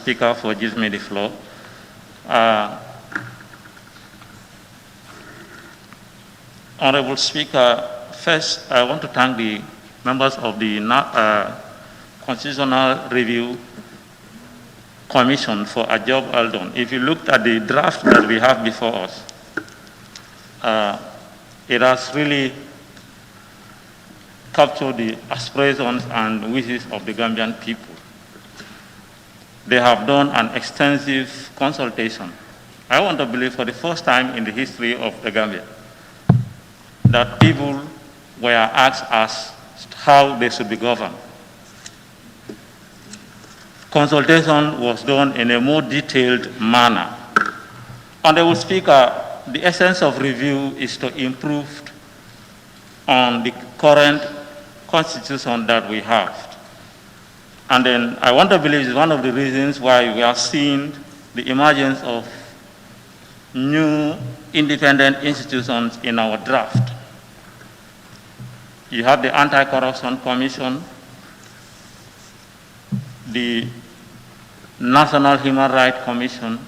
Speaker for giving me the floor. Uh, Honorable Speaker, first I want to thank the members of the Constitutional Review Commission for a job well done. If you looked at the draft that we have before us, it has really captured the aspirations and wishes of the Gambian people. They have done an extensive consultation. I want to believe for the first time in the history of the Gambia that people were asked as how they should be governed. Consultation was done in a more detailed manner. Honorable Speaker, the essence of review is to improve on the current constitution that we have. And then I want to believe it's one of the reasons why we are seeing the emergence of new independent institutions in our draft. You have the Anti-Corruption Commission, the National Human Rights Commission.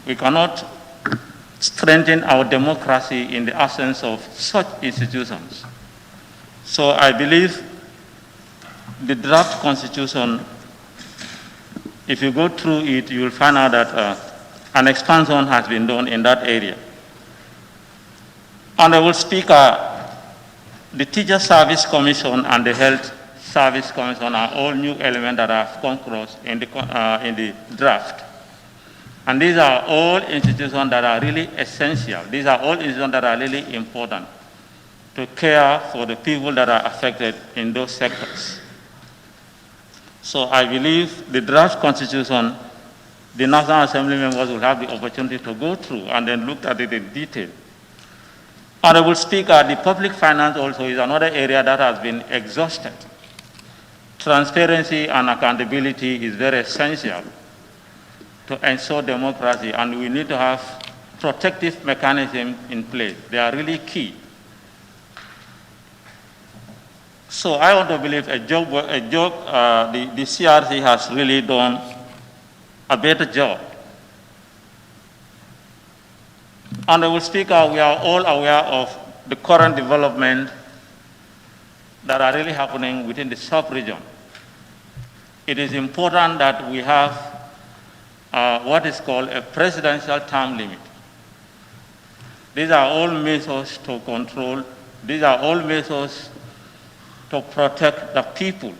We cannot strengthen our democracy in the absence of such institutions. So I believe the draft constitution, if you go through it, you will find out that an expansion has been done in that area. Honorable Speaker, the Teacher Service Commission and the Health Service Commission are all new elements that have come across in the draft. And these are all institutions that are really essential. These are all institutions that are really important to care for the people that are affected in those sectors. So I believe the draft constitution, the National Assembly members will have the opportunity to go through and then look at it in detail. Honorable Speaker, the public finance also is another area that has been exhausted. Transparency and accountability is very essential to ensure democracy, and we need to have protective mechanisms in place. They are really key. So I want to believe the CRC has really done a better job. Honorable Speaker, we are all aware of the current development that are really happening within the sub-region. It is important that we have what is called a presidential term limit. These are all measures to control, these are all measures to protect the people,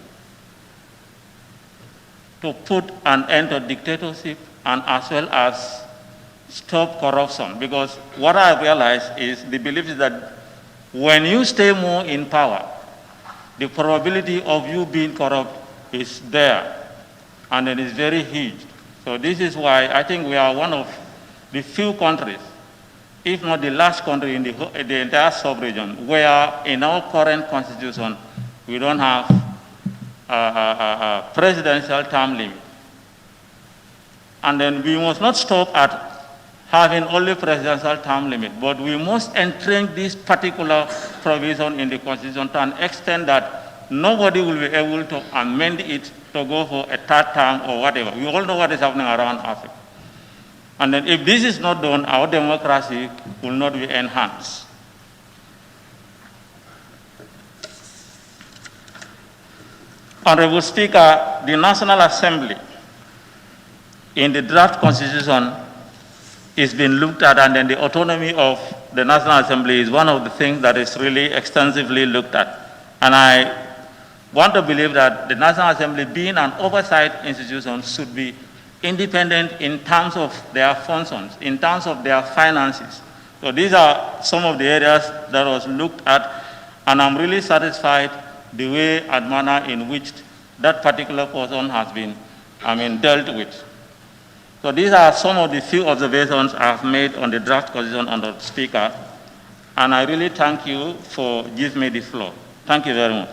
to put an end to dictatorship, and as well as stop corruption. Because what I realize is the belief is that when you stay more in power, the probability of you being corrupt is there, and it is very huge. So this is why I think we are one of the few countries, if not the last country in the entire sub-region, where in our current constitution, we don't have a presidential term limit. And then we must not stop at having only presidential term limit, but we must entrench this particular provision in the constitution to an extent that nobody will be able to amend it to go for a third term or whatever. We all know what is happening around Africa. And then if this is not done, our democracy will not be enhanced. Honorable Speaker, the National Assembly in the draft constitution is being looked at, and then the autonomy of the National Assembly is one of the things that is really extensively looked at. And I want to believe that the National Assembly, being an oversight institution, should be independent in terms of their functions, in terms of their finances. So these are some of the areas that was looked at, and I'm really satisfied the way and manner in which that particular person has been, dealt with. So these are some of the few observations I have made on the draft constitution under the Speaker, and I really thank you for giving me the floor. Thank you very much.